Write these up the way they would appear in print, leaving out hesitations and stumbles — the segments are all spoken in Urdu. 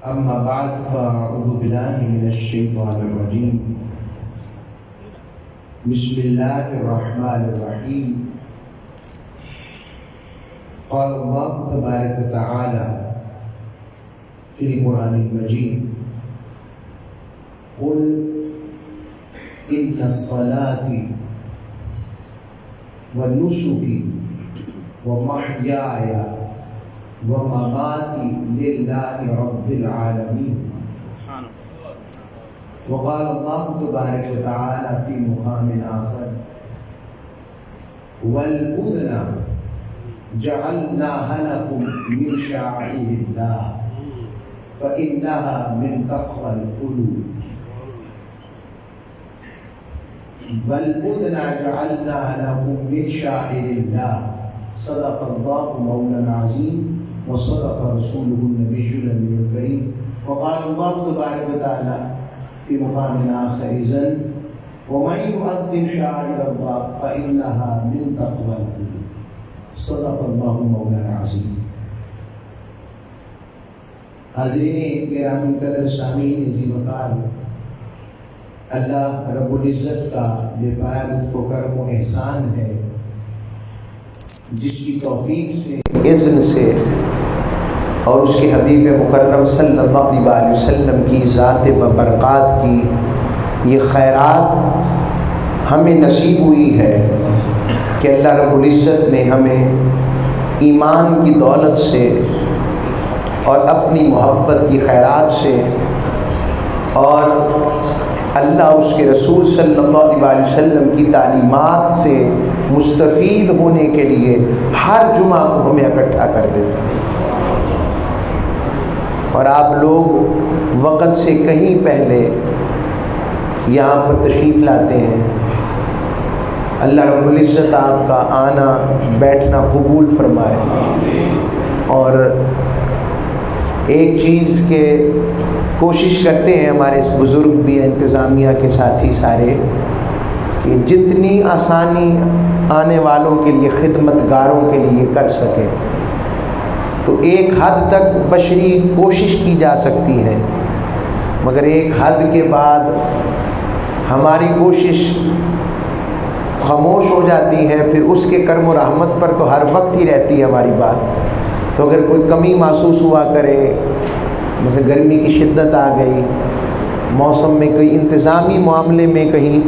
أما بعد فأعوذ بالله من الشيطان الرجيم. بسم الله الرحمن الرحيم. قال الله تبارك وتعالى في القرآن المجيد: قل إن الصلاة ونسكي ومحياي ومماتي لله رب العالمين. وقال الله تبارك وتعالى في مقام آخر: والأذن جعلناها لكم من شعائر الله فإنها من تقوى القلوب. والأذن جعلناها لكم من شعائر الله. صدق الله مولانا العظيم وصدق رسوله النبي الأمين الكريم. وقال الله تبارك وتعالى في مقام آخر: إذن ومن يعظم شعائر الله فإنها من تقوى القلوب. صدق الله مولانا العظيم. حاضرین کرام قدر سامعین عظیم وقار، اللہ رب العزت کا بے پایہ لطف و کرم و احسان ہے جس کی توفیق سے، اذن سے اور اس کے حبیب مکرم صلی اللہ علیہ وسلم کی ذات ببرکات کی یہ خیرات ہمیں نصیب ہوئی ہے کہ اللہ رب العزت نے ہمیں ایمان کی دولت سے اور اپنی محبت کی خیرات سے اور اللہ اس کے رسول صلی اللہ علیہ وسلم کی تعلیمات سے مستفید ہونے کے لیے ہر جمعہ کو ہمیں اکٹھا کر دیتا ہے، اور آپ لوگ وقت سے کہیں پہلے یہاں پر تشریف لاتے ہیں۔ اللہ رب العزت آپ کا آنا بیٹھنا قبول فرمائے۔ اور ایک چیز کے کوشش کرتے ہیں ہمارے اس بزرگ بھی انتظامیہ کے ساتھی سارے کہ جتنی آسانی آنے والوں کے لیے، خدمت گاروں کے لیے کر سکیں، تو ایک حد تک بشری کوشش کی جا سکتی ہے، مگر ایک حد کے بعد ہماری کوشش خاموش ہو جاتی ہے، پھر اس کے کرم و رحمت پر تو ہر وقت ہی رہتی ہے ہماری بات۔ تو اگر کوئی کمی محسوس ہوا کرے، مثلا گرمی کی شدت آ گئی، موسم میں کوئی انتظامی معاملے میں کہیں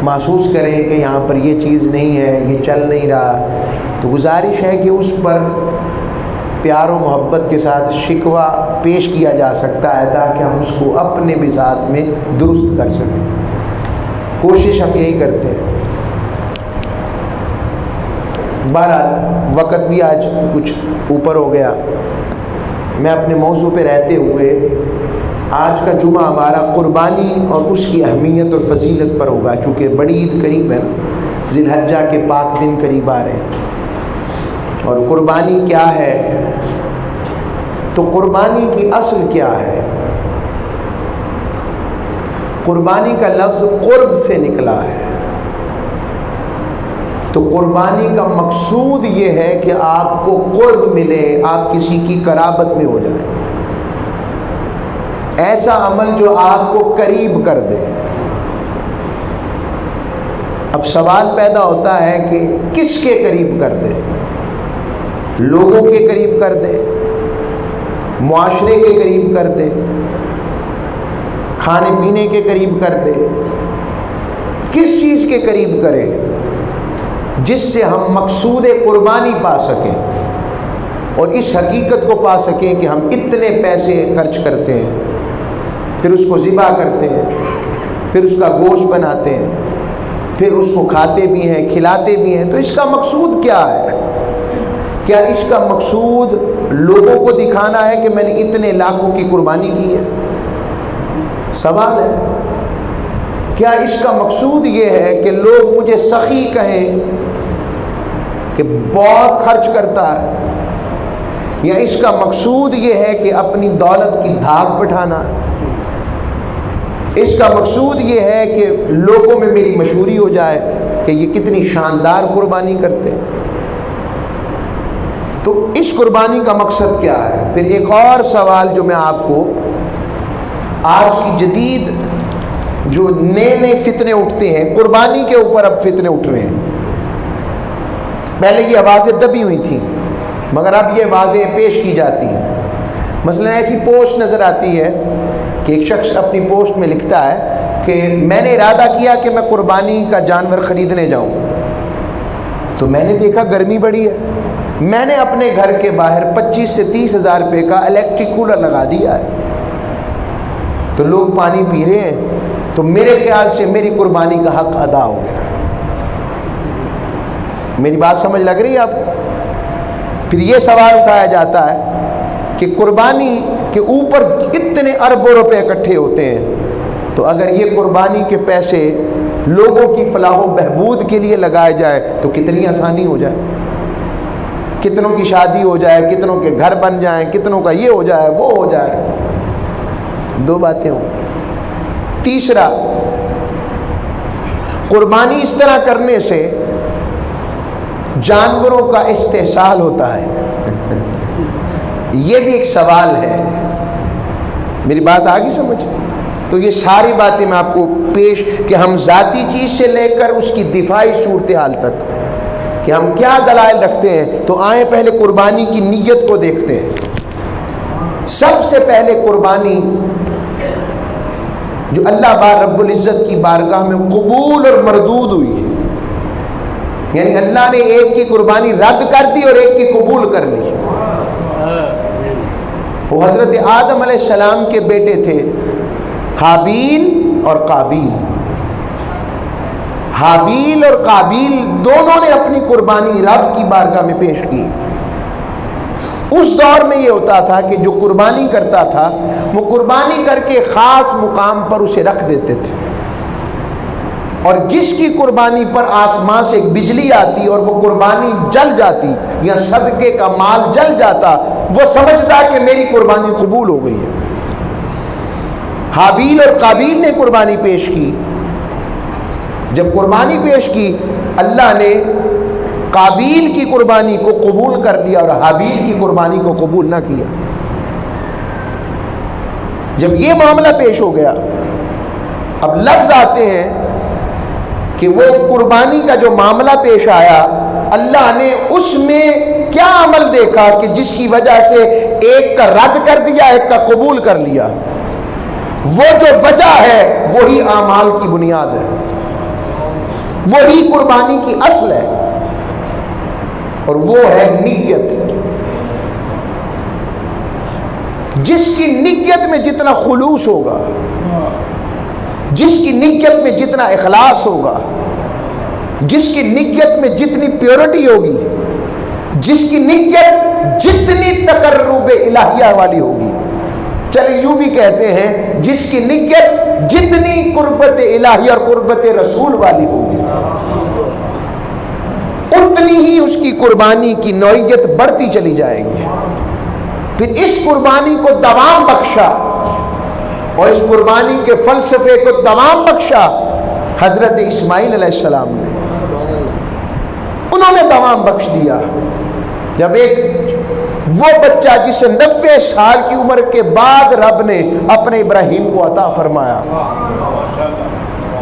محسوس کریں کہ یہاں پر یہ چیز نہیں ہے، یہ چل نہیں رہا، تو گزارش ہے کہ اس پر پیار و محبت کے ساتھ شکوہ پیش کیا جا سکتا ہے تاکہ ہم اس کو اپنے مزاج میں درست کر سکیں۔ کوشش ہم یہی کرتے ہیں۔ بہرحال وقت بھی آج کچھ اوپر ہو گیا، میں اپنے موضوع پہ رہتے ہوئے آج کا جمعہ ہمارا قربانی اور اس کی اہمیت اور فضیلت پر ہوگا، چونکہ بڑی عید قریب ہے نا، ذی الحجہ کے پاک دن قریب آ رہے ہیں۔ اور قربانی کیا ہے؟ تو قربانی کی اصل کیا ہے؟ قربانی کا لفظ قرب سے نکلا ہے۔ تو قربانی کا مقصود یہ ہے کہ آپ کو قرب ملے، آپ کسی کی قرابت میں ہو جائیں، ایسا عمل جو آپ کو قریب کر دے۔ اب سوال پیدا ہوتا ہے کہ کس کے قریب کر دے؟ لوگوں کے قریب کر دے، معاشرے کے قریب کر دے، کھانے پینے کے قریب کر دے، کس چیز کے قریب کرے جس سے ہم مقصود قربانی پا سکیں اور اس حقیقت کو پا سکیں کہ ہم اتنے پیسے خرچ کرتے ہیں، پھر اس کو ذبح کرتے ہیں، پھر اس کا گوشت بناتے ہیں، پھر اس کو کھاتے بھی ہیں، کھلاتے بھی ہیں۔ تو اس کا مقصود کیا ہے؟ کیا اس کا مقصود لوگوں کو دکھانا ہے کہ میں نے اتنے لاکھوں کی قربانی کی ہے؟ سوال ہے۔ کیا اس کا مقصود یہ ہے کہ لوگ مجھے سخی کہیں کہ بہت خرچ کرتا ہے؟ یا اس کا مقصود یہ ہے کہ اپنی دولت کی دھاک بٹھانا ہے؟ اس کا مقصود یہ ہے کہ لوگوں میں میری مشہوری ہو جائے کہ یہ کتنی شاندار قربانی کرتے ہیں؟ تو اس قربانی کا مقصد کیا ہے؟ پھر ایک اور سوال جو میں آپ کو آج کی جدید جو نئے نئے فتنے اٹھتے ہیں، قربانی کے اوپر اب فتنے اٹھ رہے ہیں. پہلے یہ آوازیں دبی ہوئی تھیں مگر اب یہ آوازیں پیش کی جاتی ہیں. مثلا ایسی پوسٹ نظر آتی ہے کہ ایک شخص اپنی پوسٹ میں لکھتا ہے کہ میں نے ارادہ کیا کہ میں قربانی کا جانور خریدنے جاؤں، تو میں نے دیکھا گرمی بڑی ہے، میں نے اپنے گھر کے باہر 25 سے 30 ہزار روپے کا الیکٹرک کولر لگا دیا ہے، تو لوگ پانی پی رہے ہیں، تو میرے خیال سے میری قربانی کا حق ادا ہو گیا. میری بات سمجھ لگ رہی ہے آپ کو؟ پھر یہ سوال اٹھایا جاتا ہے کہ قربانی کے اوپر اتنے اربوں روپے اکٹھے ہوتے ہیں، تو اگر یہ قربانی کے پیسے لوگوں کی فلاح و بہبود کے لیے لگائے جائے تو کتنی آسانی ہو جائے، کتنوں کی شادی ہو جائے، کتنوں کے گھر بن جائیں، کتنوں کا یہ ہو جائے وہ ہو جائے. دو باتیں ہوں. تیسرا، قربانی اس طرح کرنے سے جانوروں کا استحصال ہوتا ہے. یہ بھی ایک سوال ہے. میری بات آ گئی سمجھ؟ تو یہ ساری باتیں میں آپ کو پیش کہ ہم ذاتی چیز سے لے کر اس کی دفاعی صورتحال تک کہ ہم کیا دلائل رکھتے ہیں. تو آئیں پہلے قربانی کی نیت کو دیکھتے ہیں. سب سے پہلے قربانی جو اللہ بار رب العزت کی بارگاہ میں قبول اور مردود ہوئی، یعنی اللہ نے ایک کی قربانی رد کر دی اور ایک کی قبول کر لی. وہ حضرت آدم علیہ السلام کے بیٹے تھے حابیل اور قابیل. حابیل اور قابیل دونوں نے اپنی قربانی رب کی بارگاہ میں پیش کی. اس دور میں یہ ہوتا تھا کہ جو قربانی کرتا تھا وہ قربانی کر کے خاص مقام پر اسے رکھ دیتے تھے، اور جس کی قربانی پر آسمان سے ایک بجلی آتی اور وہ قربانی جل جاتی یا صدقے کا مال جل جاتا، وہ سمجھتا کہ میری قربانی قبول ہو گئی ہے. حابیل اور قابیل نے قربانی پیش کی. جب قربانی پیش کی، اللہ نے قابیل کی قربانی کو قبول کر لیا اور حابیل کی قربانی کو قبول نہ کیا. جب یہ معاملہ پیش ہو گیا، اب لفظ آتے ہیں کہ وہ قربانی کا جو معاملہ پیش آیا، اللہ نے اس میں کیا عمل دیکھا کہ جس کی وجہ سے ایک کا رد کر دیا ایک کا قبول کر لیا. وہ جو وجہ ہے وہی اعمال کی بنیاد ہے، وہی قربانی کی اصل ہے، اور وہ ہے نیت. جس کی نیت میں جتنا خلوص ہوگا، جس کی نیت میں جتنا اخلاص ہوگا، جس کی نیت میں جتنی پیورٹی ہوگی، جس کی نیت جتنی تقرب الہیہ والی ہوگی، چلے یوں بھی کہتے ہیں جس کی نیت جتنی قربت الہیہ اور قربت رسول والی ہوگی، اتنی ہی اس کی قربانی کی نوعیت بڑھتی چلی جائے گی. پھر اس قربانی کو دوام بخشا اور اس قربانی کے فلسفے کو دوام بخشا حضرت اسماعیل علیہ السلام نے. انہوں نے دوام بخش دیا. جب ایک وہ بچہ جسے 90 سال کی عمر کے بعد رب نے اپنے ابراہیم کو عطا فرمایا،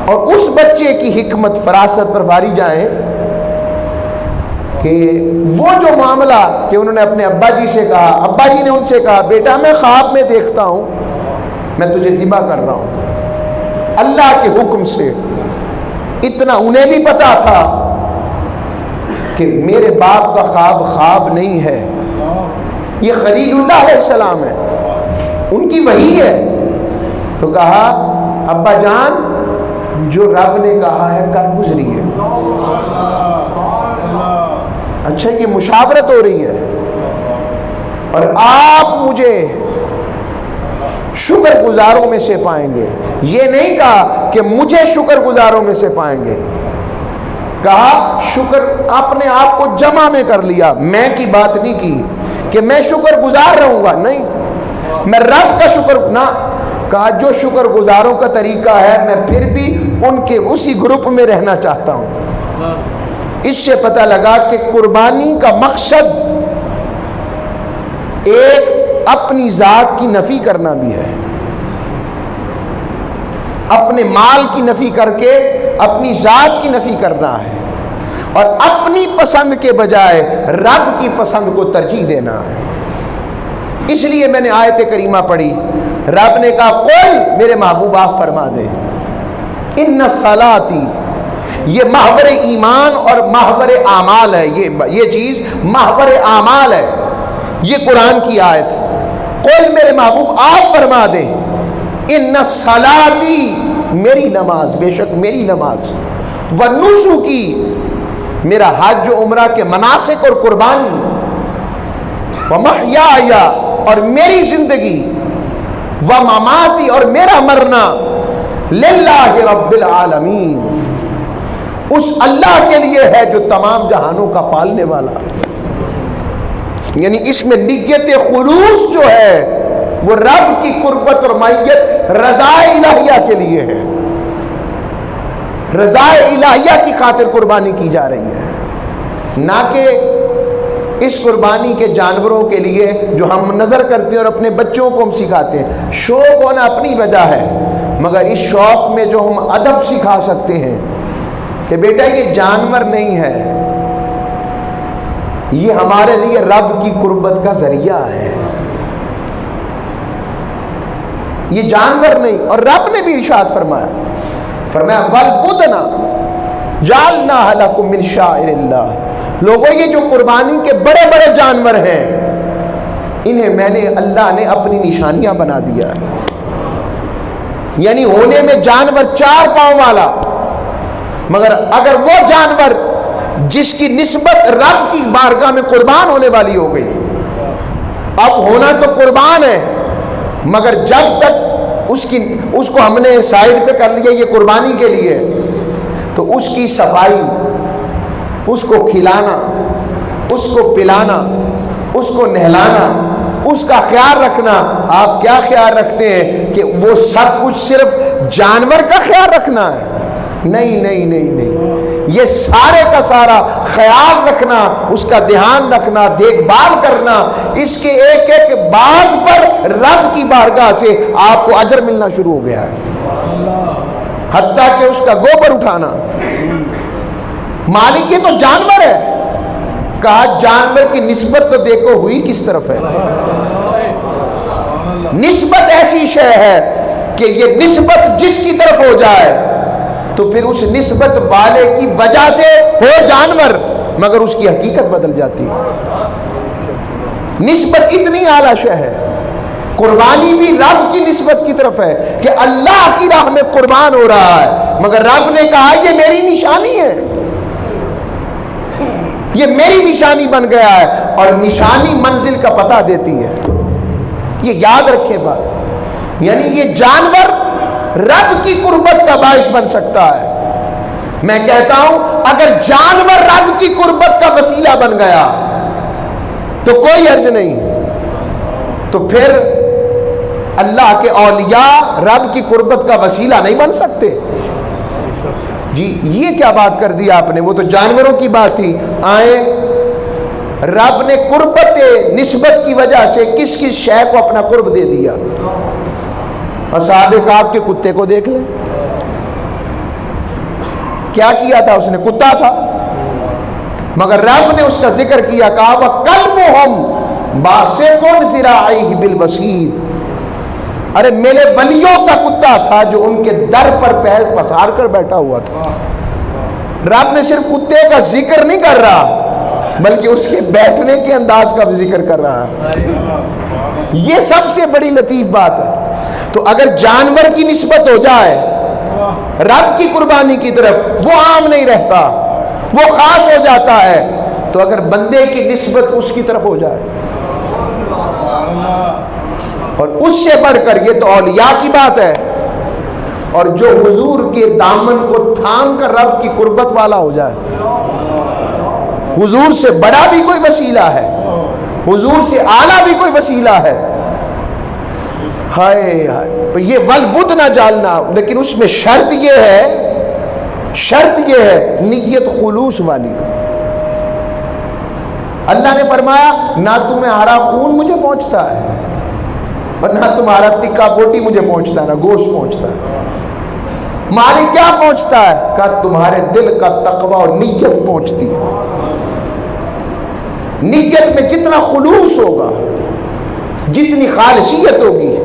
اور اس بچے کی حکمت فراست پر واری جائیں کہ وہ جو معاملہ کہ انہوں نے اپنے ابا جی سے کہا، ابا جی نے ان سے کہا بیٹا میں خواب میں دیکھتا ہوں میں تجھے ذبح کر رہا ہوں، اللہ کے حکم سے. اتنا انہیں بھی پتا تھا کہ میرے باپ کا خواب خواب نہیں ہے، یہ خلیل اللہ علیہ السلام ہے، ان کی وحی ہے. تو کہا ابا جان جو رب نے کہا ہے کر گزریے. اچھا یہ مشاورت ہو رہی ہے اور آپ مجھے شکر گزاروں میں سے پائیں گے. یہ نہیں کہا کہ مجھے شکر گزاروں میں سے پائیں گے، کہا شکر اپنے آپ کو جمع میں کر لیا. میں کی بات نہیں کی کہ میں شکر گزار رہوں گا، نہیں، میں رب کا شکر نہ کہا جو شکر گزاروں کا طریقہ ہے میں پھر بھی ان کے اسی گروپ میں رہنا چاہتا ہوں. اس سے پتہ لگا کہ قربانی کا مقصد ایک اپنی ذات کی نفی کرنا بھی ہے، اپنے مال کی نفی کر کے اپنی ذات کی نفی کرنا ہے، اور اپنی پسند کے بجائے رب کی پسند کو ترجیح دینا ہے۔ اس لیے میں نے آیت کریمہ پڑھی، رب نے کہا قل، میرے محبوب آپ فرما دیں، ان صلاتی، یہ محور ایمان اور محور اعمال ہے، یہ چیز محور اعمال ہے، یہ قرآن کی آیت۔ قل، میرے محبوب آپ فرما دیں، ان صلاتی، میری نماز، بے شک میری نماز، ونسکی، میرا حج و عمرہ کے مناسک اور قربانی، ومحیای، اور میری زندگی، ومماتی، اور میرا مرنا، للہ رب العالمین، اس اللہ کے لیے ہے جو تمام جہانوں کا پالنے والا۔ یعنی اس میں نیت خلوص جو ہے وہ رب کی قربت اور معیت رضا الہیہ کے لیے ہے، رضا الہیہ کی خاطر قربانی کی جا رہی ہے، نہ کہ اس قربانی کے جانوروں کے لیے جو ہم نظر کرتے ہیں اور اپنے بچوں کو ہم سکھاتے ہیں۔ شوق ہونا اپنی وجہ ہے، مگر اس شوق میں جو ہم ادب سکھا سکتے ہیں کہ بیٹا یہ جانور نہیں ہے، یہ ہمارے لیے رب کی قربت کا ذریعہ ہے، یہ جانور نہیں۔ اور رب نے بھی ارشاد فرمایا وَالْبُدْنَ جَعَلْنَاهَا لَكُم مِّن شَعَائِرِ اللَّهِ، لوگوں یہ جو قربانی کے بڑے بڑے جانور ہیں انہیں میں نے، اللہ نے اپنی نشانیاں بنا دیا ہے۔ یعنی ہونے میں جانور 4 پاؤں والا، مگر اگر وہ جانور جس کی نسبت رب کی بارگاہ میں قربان ہونے والی ہو گئی، اب ہونا تو قربان ہے، مگر جب تک اس کو ہم نے سائڈ پہ کر لیا یہ قربانی کے لیے، تو اس کی صفائی، اس کو کھلانا، اس کو پلانا، اس کو نہلانا، اس کا خیال رکھنا، آپ کیا خیال رکھتے ہیں کہ وہ سب کچھ صرف جانور کا خیال رکھنا ہے؟ نہیں نہیں نہیں نہیں، یہ سارے کا سارا خیال رکھنا، اس کا دھیان رکھنا، دیکھ بھال کرنا، اس کے ایک ایک بات پر رب کی بارگاہ سے آپ کو اجر ملنا شروع ہو گیا ہے، حتیٰ کہ اس کا گوبر اٹھانا۔ مالک یہ تو جانور ہے، کہا جانور کی نسبت تو دیکھو ہوئی کس طرف ہے۔ نسبت ایسی شے ہے کہ یہ نسبت جس کی طرف ہو جائے تو پھر اس نسبت والے کی وجہ سے ہو جانور، مگر اس کی حقیقت بدل جاتی ہے۔ نسبت اتنی اعلیٰ شے ہے، قربانی بھی رب کی نسبت کی طرف ہے کہ اللہ کی راہ میں قربان ہو رہا ہے، مگر رب نے کہا یہ میری نشانی ہے، یہ میری نشانی بن گیا ہے، اور نشانی منزل کا پتہ دیتی ہے، یہ یاد رکھے بات۔ یعنی یہ جانور رب کی قربت کا باعث بن سکتا ہے۔ میں کہتا ہوں اگر جانور رب کی قربت کا وسیلہ بن گیا تو کوئی حرج نہیں، تو پھر اللہ کے اولیاء رب کی قربت کا وسیلہ نہیں بن سکتے؟ جی یہ کیا بات کر دی آپ نے، وہ تو جانوروں کی بات تھی۔ آئیں، رب نے قربت نسبت کی وجہ سے کس کس شے کو اپنا قرب دے دیا۔ اصحاب کہف کے کتے کو دیکھ لیں، کیا کیا تھا اس نے؟ کتا تھا، مگر رب نے اس کا ذکر کیا، کہا وَكَلْبُهُمْ بَاسِطٌ ذِرَاعَيْهِ بِالْوَصِيدِ، ارے میرے ولیوں کا کتا تھا جو ان کے در پر پیر پسار کر بیٹھا ہوا تھا۔ رب نے صرف کتے کا ذکر نہیں کر رہا بلکہ اس کے بیٹھنے کے انداز کا بھی ذکر کر رہا ہے۔ یہ سب سے بڑی لطیف بات ہے۔ تو اگر جانور کی نسبت ہو جائے رب کی قربانی کی طرف، وہ عام نہیں رہتا، وہ خاص ہو جاتا ہے۔ تو اگر بندے کی نسبت اس کی طرف ہو جائے، اور اس سے بڑھ کر یہ تو اولیاء کی بات ہے، اور جو حضور کے دامن کو تھام کر رب کی قربت والا ہو جائے، حضور سے بڑا بھی کوئی وسیلہ ہے، حضور سے اعلیٰ بھی کوئی وسیلہ ہے۔ ہائے ہائے، تو یہ ولبد نہ جالنا، لیکن اس میں شرط یہ ہے نیت خلوص والی۔ اللہ نے فرمایا نہ تمہارا خون مجھے پہنچتا ہے اور نہ تمہارا تکا بوٹی مجھے پہنچتا ہے، نہ گوشت پہنچتا ہے، مالک کیا پہنچتا ہے؟ کہا تمہارے دل کا تقوی اور نیت پہنچتی ہے. نیت میں جتنا خلوص ہوگا، جتنی خالصیت ہوگی،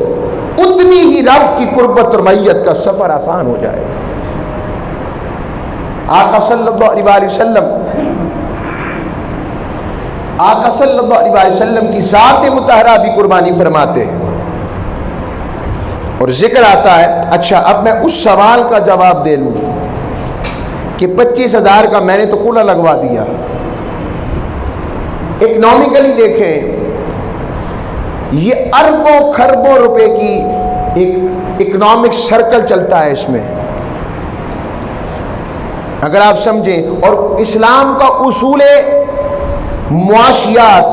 اتنی ہی رب کی قربت اور معیت کا سفر آسان ہو جائے گا. آقا صلی اللہ علیہ وسلم آقا صلی اللہ علیہ وسلم کی ذات مطہرہ بھی قربانی فرماتے ہیں. اور ذکر آتا ہے. اچھا اب میں اس سوال کا جواب دے لوں کہ 25,000 کا میں نے تو کولر لگوا دیا. اکنامکلی دیکھیں، یہ اربوں خربوں روپے کی ایک اکنامک سرکل چلتا ہے اس میں، اگر آپ سمجھیں. اور اسلام کا اصول معاشیات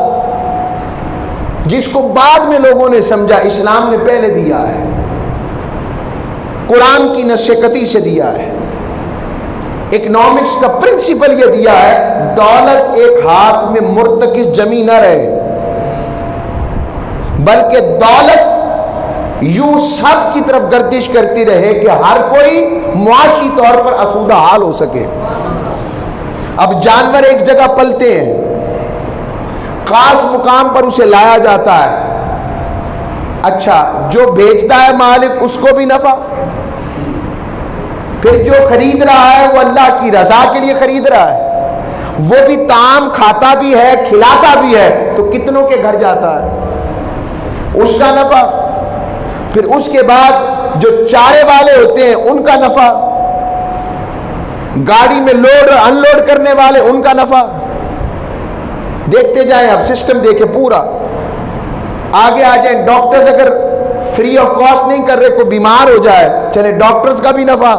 جس کو بعد میں لوگوں نے سمجھا، اسلام نے پہلے دیا ہے، قرآن کی نص قطعی سے دیا ہے. اکنامکس کا پرنسپل یہ دیا ہے، دولت ایک ہاتھ میں مرتکز جمی نہ رہے، بلکہ دولت یوں سب کی طرف گردش کرتی رہے کہ ہر کوئی معاشی طور پر آسودہ حال ہو سکے. اب جانور ایک جگہ پلتے ہیں، خاص مقام پر اسے لایا جاتا ہے. اچھا جو بیچتا ہے مالک، اس کو بھی نفع، پھر جو خرید رہا ہے وہ اللہ کی رضا کے لیے خرید رہا ہے، وہ بھی طعام کھاتا بھی ہے، کھلاتا بھی ہے، تو کتنوں کے گھر جاتا ہے، اس کا نفع. پھر اس کے بعد جو چارے والے ہوتے ہیں ان کا نفع، گاڑی میں لوڈ ان لوڈ کرنے والے ان کا نفع. دیکھتے جائیں، اب سسٹم دیکھیں پورا. آگے آ جائیں، ڈاکٹرز اگر فری آف کاسٹ نہیں کر رہے، کوئی بیمار ہو جائے، چلے ڈاکٹرز کا بھی نفع،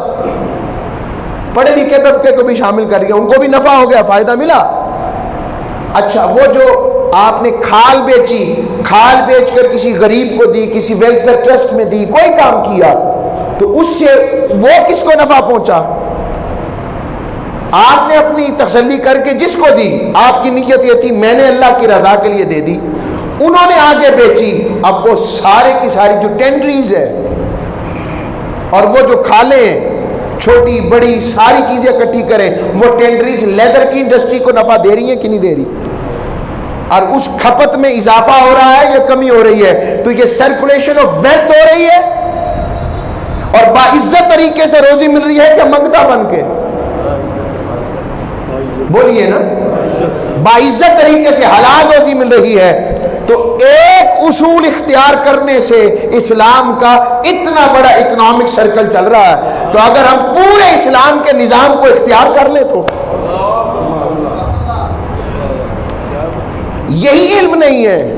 پڑھے لکھے طبقے کو بھی شامل کر لیا، ان کو بھی نفع ہو گیا، فائدہ ملا. اچھا وہ جو آپ نے کھال بیچی، کھال بیچ کر کسی غریب کو دی، کسی ویلفیئر ٹرسٹ میں دی، کوئی کام کیا، تو اس سے وہ کس کو نفع پہنچا؟ آپ نے اپنی تسلی کر کے جس کو دی، آپ کی نیت یہ تھی میں نے اللہ کی رضا کے لیے دے دی، انہوں نے آگے بیچی. اب وہ سارے کی ساری جو ٹینڈریز ہے اور وہ جو کھالیں چھوٹی بڑی ساری چیزیں اکٹھی کریں، وہ ٹینڈریز لیدر کی انڈسٹری کو نفع دے رہی ہیں کہ نہیں دے رہی؟ اور اس کھپت میں اضافہ ہو رہا ہے یا کمی ہو رہی ہے؟ تو یہ سرکولیشن آف ویلتھ ہو رہی ہے اور باعزت طریقے سے روزی مل رہی ہے کہ منگتا بن کے؟ بولیے نا، باعزت طریقے سے حلال روزی مل رہی ہے. تو ایک اصول اختیار کرنے سے اسلام کا اتنا بڑا اکنامک سرکل چل رہا ہے. تو اگر ہم پورے اسلام کے نظام کو اختیار کر لیں تو یہی علم نہیں ہے.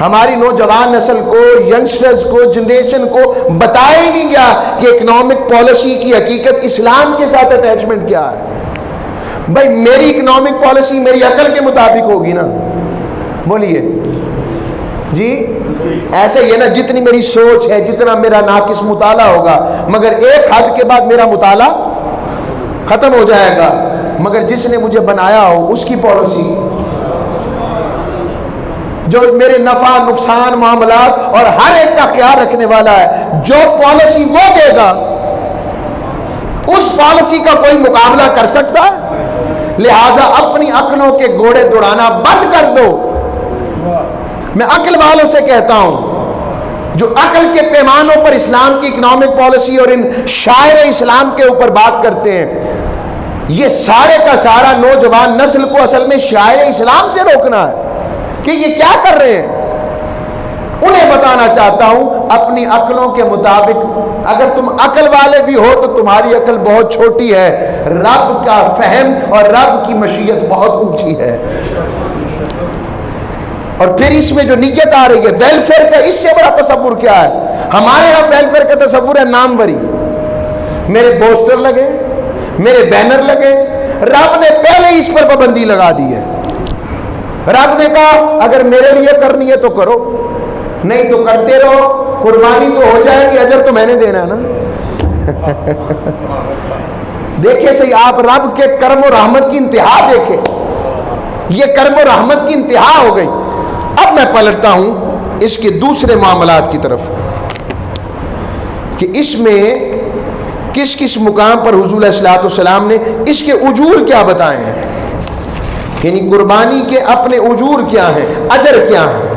ہماری نوجوان نسل کو، ینگسٹرز کو، جنریشن کو بتایا ہی نہیں گیا کہ اکنامک پالیسی کی حقیقت اسلام کے ساتھ اٹیچمنٹ کیا ہے. بھائی میری اکنامک پالیسی میری عقل کے مطابق ہوگی نا، بولیے جی. ایسے ہی ہے نا، جتنی میری سوچ ہے، جتنا میرا ناقص مطالعہ ہوگا، مگر ایک حد کے بعد میرا مطالعہ ختم ہو جائے گا. مگر جس نے مجھے بنایا ہو اس کی پالیسی، جو میرے نفع نقصان معاملات اور ہر ایک کا خیال رکھنے والا ہے، جو پالیسی وہ دے گا اس پالیسی کا کوئی مقابلہ کر سکتا ہے؟ لہٰذا اپنی عقلوں کے گھوڑے دوڑانا بند کر دو. میں عقل والوں سے کہتا ہوں جو عقل کے پیمانوں پر اسلام کی اکنامک پالیسی اور ان شاعر اسلام کے اوپر بات کرتے ہیں، یہ سارے کا سارا نوجوان نسل کو اصل میں شاعر اسلام سے روکنا ہے کہ یہ کیا کر رہے ہیں. انہیں بتانا چاہتا ہوں اپنی عقلوں کے مطابق. اگر تم عقل والے بھی ہو تو تمہاری عقل بہت چھوٹی ہے، رب کا فہم اور رب کی مشیت بہت اونچی ہے. اور پھر اس میں جو نیت آ رہی ہے ویلفیئر کا، اس سے بڑا تصور کیا ہے؟ ہمارے یہاں ویلفیئر کا تصور ہے ناموری، میرے پوسٹر لگے، میرے بینر لگے. رب نے پہلے اس پر پابندی لگا دی ہے. رب نے کہا اگر میرے لیے کرنی ہے تو کرو، نہیں تو کرتے رہو، قربانی تو ہو جائے گی، اجر تو میں نے دینا ہے نا. دیکھیں صحیح آپ رب کے کرم و رحمت کی انتہا دیکھیں. یہ کرم و رحمت کی انتہا ہو گئی. اب میں پلٹتا ہوں اس کے دوسرے معاملات کی طرف کہ اس میں کس کس مقام پر حضور علیہ السلام نے اس کے اجور کیا بتائے ہیں، یعنی قربانی کے اپنے اجور کیا ہیں، اجر کیا ہیں۔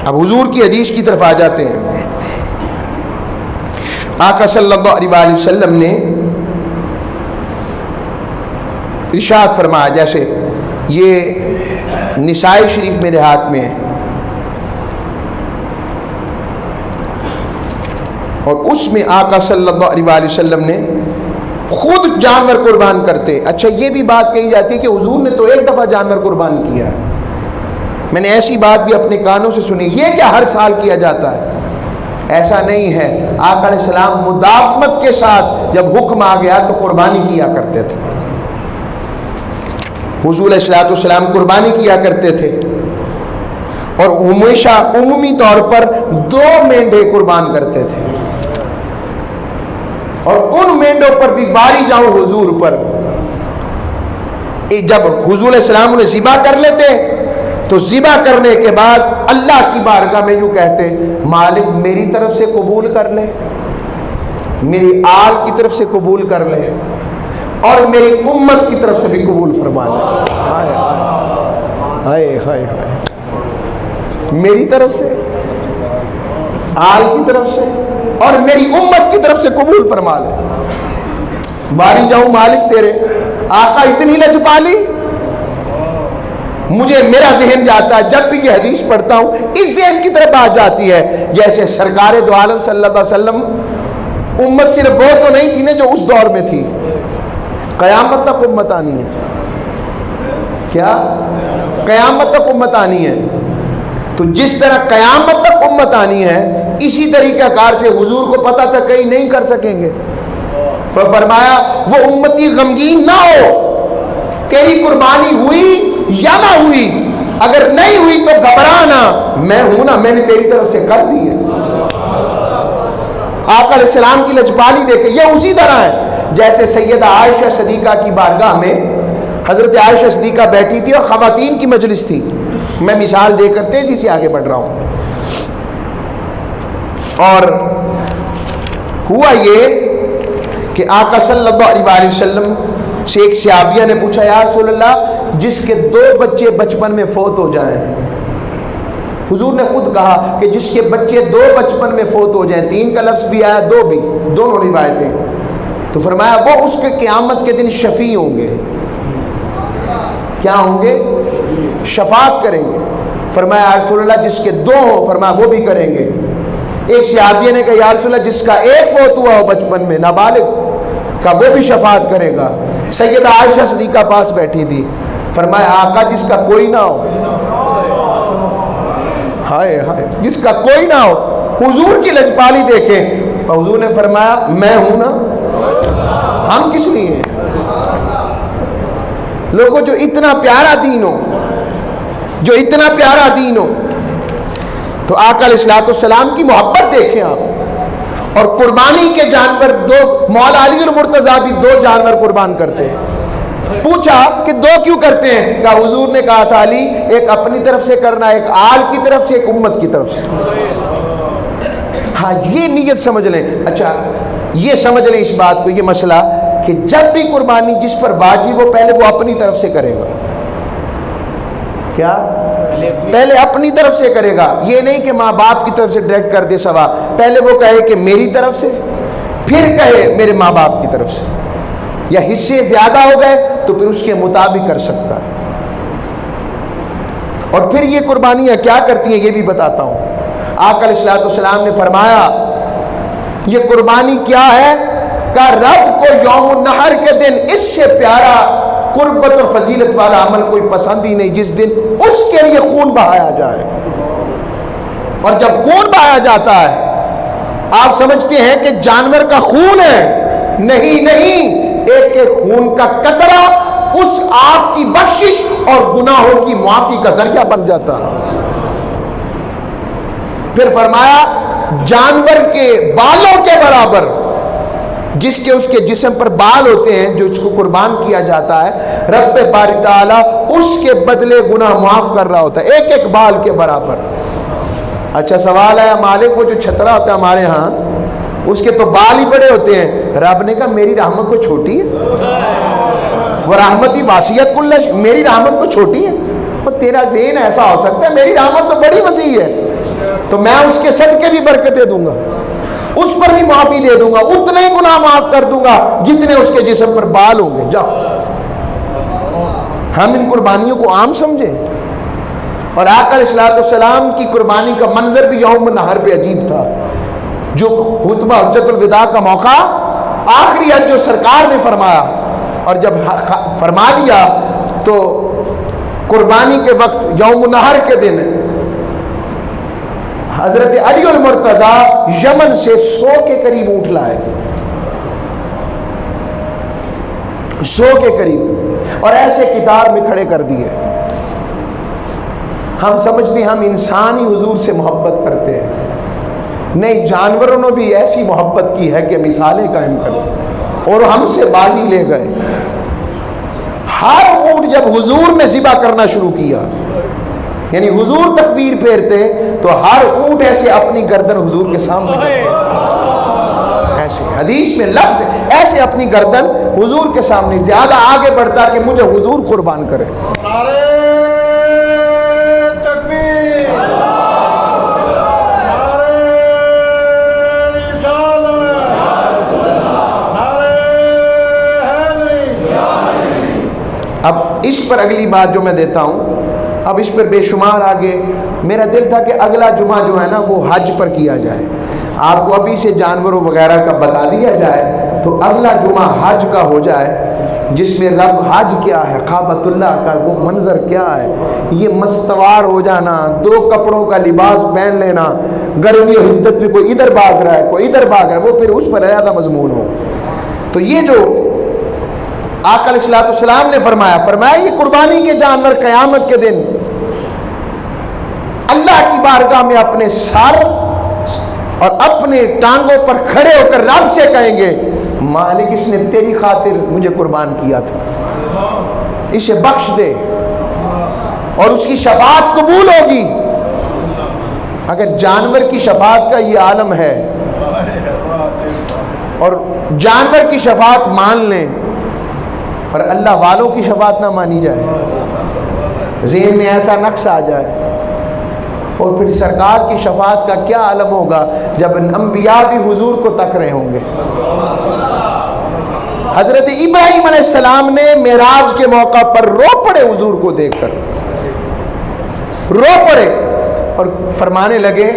اب حضور کی حدیث کی طرف آ جاتے ہیں۔ آقا صلی اللہ علیہ وسلم نے ارشاد فرمایا، جیسے یہ نسائی شریف میرے ہاتھ میں ہے، اور اس میں آقا صلی اللہ علیہ وسلم نے خود جانور قربان کرتے۔ اچھا یہ بھی بات کہی جاتی ہے کہ حضور نے تو ایک دفعہ جانور قربان کیا ہے، میں نے ایسی بات بھی اپنے کانوں سے سنی، یہ کیا ہر سال کیا جاتا ہے؟ ایسا نہیں ہے، آقا علیہ السلام مداومت کے ساتھ جب حکم آ گیا تو قربانی کیا کرتے تھے۔ حضور علیہ السلام قربانی کیا کرتے تھے، اور ہمیشہ عمومی طور پر 2 مینڈے قربان کرتے تھے، اور ان مینڈوں پر بھی واری جاؤ حضور پر۔ جب حضور علیہ السلام انہیں ذبح کر لیتے تو ذبح کرنے کے بعد اللہ کی بارگاہ میں یوں کہتے، مالک میری طرف سے قبول کر لے، میری آل کی طرف سے قبول کر لے، اور میری امت کی طرف سے بھی قبول فرما لے۔ ہائے ہائے ہائے، میری طرف سے، آل کی طرف سے، اور میری امت کی طرف سے قبول فرما لے۔ باری جاؤں مالک تیرے۔ آقا اتنی لجپالی، مجھے میرا ذہن جاتا ہے جب بھی یہ حدیث پڑھتا ہوں اس ذہن کی طرف بات جاتی ہے، جیسے سرکار دو عالم صلی اللہ علیہ وسلم، امت صرف وہ تو نہیں تھی نا جو اس دور میں تھی، قیامت تک امت آنی ہے۔ کیا قیامت تک امت آنی ہے؟ تو جس طرح قیامت تک امت آنی ہے، اسی طریقہ کار سے حضور کو پتہ تھا کہیں نہیں کر سکیں گے، فرمایا وہ امتی غمگین نہ ہو، تیری قربانی ہوئی یا نہ ہوئی، اگر نہیں ہوئی تو گھبرانا، میں ہوں نا، میں نے تیری طرف سے کر دی ہے۔ آقا علیہ السلام کی لجپالی دیکھیں، یہ اسی طرح ہے جیسے سیدہ عائشہ صدیقہ کی بارگاہ میں حضرت عائشہ صدیقہ بیٹھی تھی اور خواتین کی مجلس تھی۔ میں مثال دے کر تیزی سے آگے بڑھ رہا ہوں۔ اور ہوا یہ کہ آقا صلی اللہ علیہ وسلم سے ایک صحابیہ نے پوچھا، یا رسول اللہ، جس کے 2 بچے بچپن میں فوت ہو جائیں، حضور نے خود کہا کہ جس کے بچے 2 بچپن میں فوت ہو جائیں، 3 کا لفظ بھی آیا، 2 بھی، دونوں روایتیں، تو فرمایا وہ اس کے قیامت کے دن شفیع ہوں گے۔ کیا ہوں گے؟ شفاعت کریں گے۔ فرمایا یا رسول اللہ جس کے 2 ہو، فرمایا وہ بھی کریں گے۔ ایک صحابی نے کہا یا رسول اللہ جس کا 1 فوت ہوا ہو بچپن میں، نابالغ، کا وہ بھی شفاعت کرے گا۔ سیدہ عائشہ صدیقہ پاس بیٹھی تھی، فرمایا آقا جس کا کوئی نہ ہو، ہائے ہائے، جس کا کوئی نہ ہو۔ حضور کی لجپالی دیکھیں، حضور نے فرمایا میں ہوں نا، ہم کس لیے ہیں؟ لوگوں جو اتنا پیارا دین ہو، جو اتنا پیارا دین ہو، تو آقا علیہ السلام کی محبت دیکھیں آپ۔ اور قربانی کے جانور 2، مولا علی المرتضیٰ بھی 2 جانور قربان کرتے ہیں۔ پوچھا کہ 2 کیوں کرتے ہیں؟ کہا حضور نے کہا تھا علی، ایک اپنی طرف سے کرنا، ایک آل کی طرف سے، ایک امت کی طرف سے۔ ہاں یہ نیت سمجھ لیں۔ اچھا یہ سمجھ لیں اس بات کو، یہ مسئلہ کہ جب بھی قربانی جس پر واجب ہو پہلے وہ اپنی طرف سے کرے گا۔ کیا؟ پہلے اپنی طرف سے کرے گا، یہ نہیں کہ ماں باپ کی طرف سے ڈائریکٹ کر دے ثواب، پہلے وہ کہے کہ میری طرف سے، پھر کہے میرے ماں باپ کی طرف سے، یا حصے زیادہ ہو گئے تو پھر اس کے مطابق کر سکتا ہے۔ اور پھر یہ قربانیاں کیا کرتی ہیں یہ بھی بتاتا ہوں۔ آقا علیہ السلام نے فرمایا یہ قربانی کیا ہے؟ کہ رب کو یوم النحر کے دن اس سے پیارا قربت اور فضیلت والا عمل کوئی پسند ہی نہیں جس دن اس کے لیے خون بہایا جائے۔ اور جب خون بہایا جاتا ہے آپ سمجھتے ہیں کہ جانور کا خون ہے، نہیں نہیں، ایک ایک خون کا قطرہ اس آپ کی بخشش اور گناہوں کی معافی کا ذریعہ بن جاتا ہے۔ پھر فرمایا جانور کے بالوں کے برابر، جس کے اس کے جسم پر بال ہوتے ہیں جو اس کو قربان کیا جاتا ہے، رب باری تعالیٰ اس کے بدلے گناہ معاف کر رہا ہوتا ہے، ایک ایک بال کے برابر۔ اچھا سوال ہے مالک وہ جو چھترا ہوتا ہے ہمارے ہاں، اس کے تو بال ہی بڑے ہوتے ہیں. رب نے کہا میری رحمت کو چھوٹی ہے؟ وہ رحمتی واسیت کل، میری رحمت کو چھوٹی ہے؟ وہ تیرا ذہن ایسا ہو سکتا ہے، میری رحمت تو بڑی وسیع ہے، تو میں اس کے صدقے بھی برکتیں دوں گا، اس پر بھی معافی دے دوں گا، اتنے ہی گناہ معاف کر دوں گا جتنے اس کے جسم پر بال ہوں گے. جاؤ. ہم ان قربانیوں کو عام سمجھیں. اور آقا علیہ الصلوۃ والسلام کی قربانی کا منظر بھی یوم النحر پہ عجیب تھا. جو خطبہ حجت الوداع کا موقع، آخری حج جو سرکار نے فرمایا، اور جب فرما دیا تو قربانی کے وقت یوم النحر کے دن حضرت علی المرتضی یمن سے 100 کے قریب اونٹ لائے، 100 کے قریب، اور ایسے قطار میں کھڑے کر دیے. ہم سمجھتے ہیں ہم انسانی حضور سے محبت کرتے ہیں، نہیں، جانوروں نے بھی ایسی محبت کی ہے کہ مثالیں قائم کرتے، اور ہم سے بازی لے گئے. ہر اونٹ جب حضور نے ذبح کرنا شروع کیا، یعنی حضور تکبیر پھیرتے تو ہر اونٹ ایسے اپنی گردن حضور کے سامنے، ایسے حدیث میں لفظ ایسے اپنی گردن حضور کے سامنے، زیادہ آگے بڑھتا کہ مجھے حضور قربان کرے. اب اس پر اگلی بات جو میں دیتا ہوں، اب اس پر بے شمار آگے میرا دل تھا کہ اگلا جمعہ جو ہے نا وہ حج پر کیا جائے. آپ کو ابھی سے جانوروں وغیرہ کا بتا دیا جائے تو اگلا جمعہ حج کا ہو جائے، جس میں رب حج کیا ہے، کعبۃ اللہ کا وہ منظر کیا ہے، یہ مستوار ہو جانا، 2 کپڑوں کا لباس پہن لینا، گرمی و حدت میں کوئی ادھر بھاگ رہا ہے کوئی ادھر بھاگ رہا ہے، وہ پھر اس پر زیادہ مضمون ہو. تو یہ جو آقا علیہ الصلوۃ والسلام نے فرمایا یہ قربانی کے جانور قیامت کے دن اللہ کی بارگاہ میں اپنے سر اور اپنے ٹانگوں پر کھڑے ہو کر رب سے کہیں گے، مالک اس نے تیری خاطر مجھے قربان کیا تھا، اسے بخش دے، اور اس کی شفاعت قبول ہوگی. اگر جانور کی شفاعت کا یہ عالم ہے اور جانور کی شفاعت مان لیں اور اللہ والوں کی شفاعت نہ مانی جائے، ذہن میں ایسا نقص آ جائے، اور پھر سرکار کی شفاعت کا کیا عالم ہوگا جب انبیاء بھی حضور کو تک رہے ہوں گے. حضرت ابراہیم علیہ السلام نے معراج کے موقع پر رو پڑے حضور کو دیکھ کر، رو پڑے اور فرمانے لگے،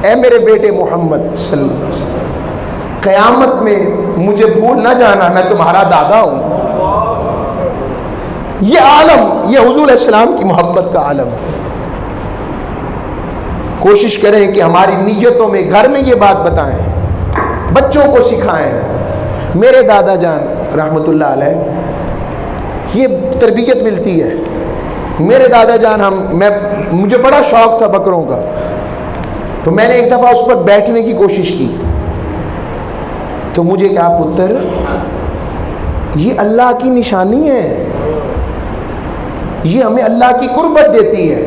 اے میرے بیٹے محمد صلی اللہ علیہ وسلم، قیامت میں مجھے بھول نہ جانا، میں تمہارا دادا ہوں. یہ عالم، یہ حضور علیہ السلام کی محبت کا عالم ہے. کوشش کریں کہ ہماری نیتوں میں، گھر میں یہ بات بتائیں، بچوں کو سکھائیں. میرے دادا جان رحمۃ اللہ علیہ یہ تربیت ملتی ہے. میرے دادا جان مجھے بڑا شوق تھا بکروں کا، تو میں نے ایک دفعہ اس پر بیٹھنے کی کوشش کی، تو مجھے کہا، پتر یہ اللہ کی نشانی ہے، یہ ہمیں اللہ کی قربت دیتی ہے،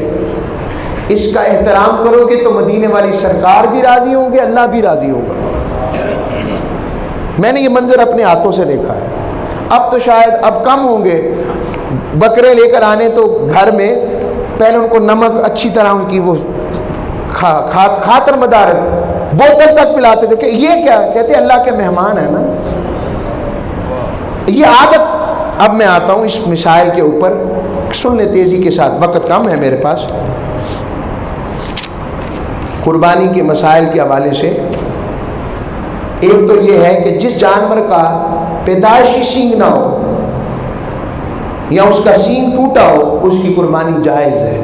اس کا احترام کرو گے تو مدینے والی سرکار بھی راضی ہوں گے، اللہ بھی راضی ہوگا. میں نے یہ منظر اپنے ہاتھوں سے دیکھا ہے. اب تو شاید اب کم ہوں گے بکرے لے کر آنے، تو گھر میں پہلے ان کو نمک اچھی طرح ان کی وہ خاطر مدارت بوتل تک پلاتے تھے کہ یہ کیا، کہتے اللہ کے مہمان ہیں نا. یہ عادت. اب میں آتا ہوں اس مسائل کے اوپر، سن لیں تیزی کے ساتھ، وقت کم ہے میرے پاس. قربانی کے مسائل کے حوالے سے ایک تو یہ ہے کہ جس جانور کا پیدائشی سینگ نہ ہو یا اس کا سینگ ٹوٹا ہو، اس کی قربانی جائز ہے.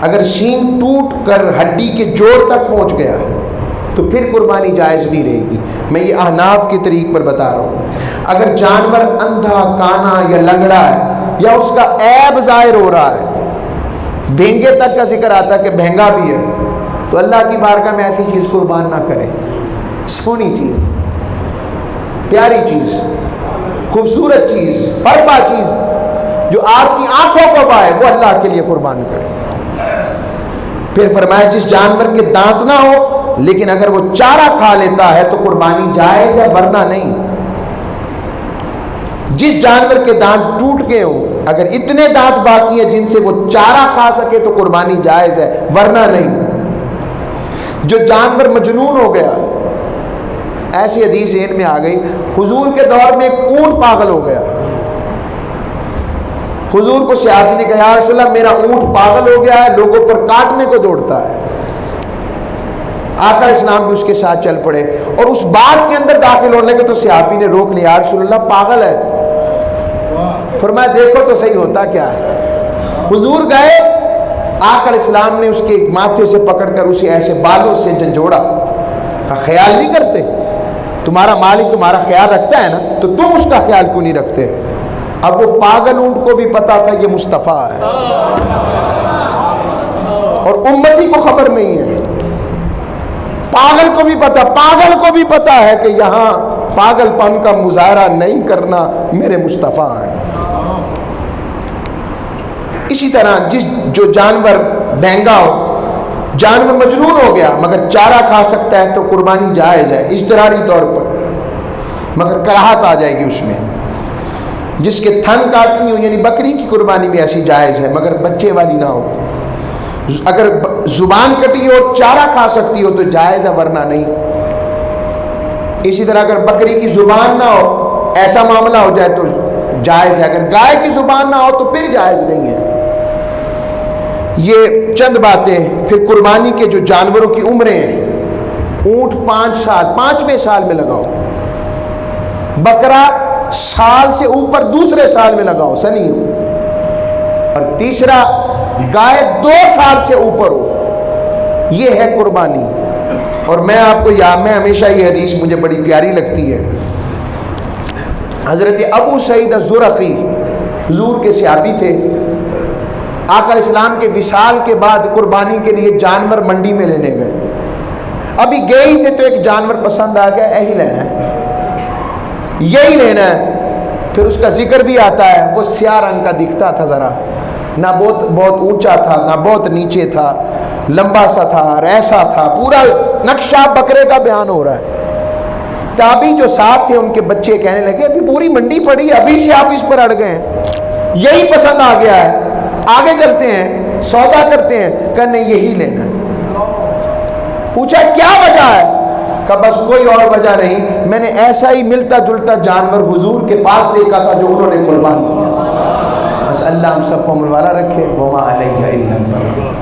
اگر سینگ ٹوٹ کر ہڈی کے جوڑ تک پہنچ گیا تو پھر قربانی جائز نہیں رہے گی. میں یہ احناف کے طریق پر بتا رہا ہوں. اگر جانور اندھا، کانا یا لنگڑا ہے، یا اس کا عیب ظاہر ہو رہا ہے، بھینگے تک کا ذکر آتا ہے کہ بھینگا بھی ہے، تو اللہ کی بارگاہ میں ایسی چیز قربان نہ کریں. سونی چیز، پیاری چیز، خوبصورت چیز، فربا چیز جو آپ کی آنکھوں کو پائے، وہ اللہ کے لیے قربان کریں. پھر فرمایا جس جانور کے دانت نہ ہو لیکن اگر وہ چارہ کھا لیتا ہے تو قربانی جائز ہے ورنہ نہیں۔ جس جانور کے دانت ٹوٹ گئے ہوں، اگر اتنے دانت باقی ہیں جن سے وہ چارہ کھا سکے تو قربانی جائز ہے ورنہ نہیں۔ جو جانور مجنون ہو گیا، ایسی حدیث ذہن میں آ گئی، حضور کے دور میں ایک اونٹ پاگل ہو گیا۔ حضور کو صحابی نے کہا یا رسول اللہ میرا اونٹ پاگل ہو گیا ہے، لوگوں پر کاٹنے کو دوڑتا ہے۔ آقا اسلام بھی اس کے ساتھ چل پڑے اور اس بات کے اندر داخل ہونے کے تو صحابی نے روک لیا، یا رسول اللہ پاگل ہے۔ فرمایا دیکھو تو صحیح ہوتا کیا ہے۔ حضور گئے، آقا اسلام نے اس کے ماتھے سے پکڑ کر اسے ایسے بالوں سے جھنجھوڑا، خیال نہیں کرتے؟ تمہارا مالک تمہارا خیال رکھتا ہے نا، تو تم اس کا خیال کیوں نہیں رکھتے؟ اب وہ پاگل اونٹ کو بھی پتا تھا یہ مصطفیٰ ہے، اور امتی کو خبر نہیں ہے۔ پاگل کو بھی پتا ہے کہ یہاں پاگل پن کا مظاہرہ نہیں کرنا، میرے مصطفیٰ ہیں۔ اسی طرح جو جانور بہنگا ہو، جانور مجنون ہو گیا مگر چارہ کھا سکتا ہے تو قربانی جائز ہے اضطراری طور پر، مگر کراہت آ جائے گی اس میں۔ جس کے تھن کاٹنی ہو، یعنی بکری کی قربانی بھی ایسی جائز ہے مگر بچے والی نہ ہو۔ اگر زبان کٹی ہو چارہ کھا سکتی ہو تو جائز ہے ورنہ نہیں۔ اسی طرح اگر بکری کی زبان نہ ہو، ایسا معاملہ ہو جائے تو جائز ہے، اگر گائے کی زبان نہ ہو تو پھر جائز نہیں ہے۔ یہ چند باتیں۔ پھر قربانی کے جو جانوروں کی عمریں ہیں، اونٹ 5 سال، 5ویں سال میں لگاؤ، بکرا سال سے اوپر دوسرے سال میں لگاؤ سنی ہو، اور تیسرا گائے 2 سال سے اوپر ہو، یہ ہے قربانی۔ اور میں آپ کو میں ہمیشہ یہ حدیث مجھے بڑی پیاری لگتی ہے، حضرت ابو سعید الزرقی حضور کے صحابی تھے، آقا اسلام کے وصال کے بعد قربانی کے لیے جانور منڈی میں لینے گئے۔ ابھی گئے ہی تھے تو ایک جانور پسند آ گیا، یہی لینا ہے۔ پھر اس کا ذکر بھی آتا ہے، وہ سیاہ رنگ کا دکھتا تھا، ذرا نہ بہت اونچا تھا نہ بہت نیچے تھا، لمبا سا تھا اور ایسا تھا، پورا نقشہ بکرے کا بیان ہو رہا ہے۔ تابعی جو ساتھ تھے ان کے بچے کہنے لگے ابھی پوری منڈی پڑی ہے، ابھی سے آپ اس پر اڑ گئے ہیں، یہی پسند آ گیا ہے، آگے چلتے ہیں سودا کرتے ہیں۔ کہنے یہی لینا ہے۔ پوچھا کیا وجہ ہے؟ کہ بس کوئی اور وجہ نہیں، میں نے ایسا ہی ملتا جلتا جانور حضور کے پاس دیکھا تھا جو انہوں نے قربان کیا۔ بس اللہ ہم سب کو عمل والا رکھے۔ وما علیہ الا البلاغ۔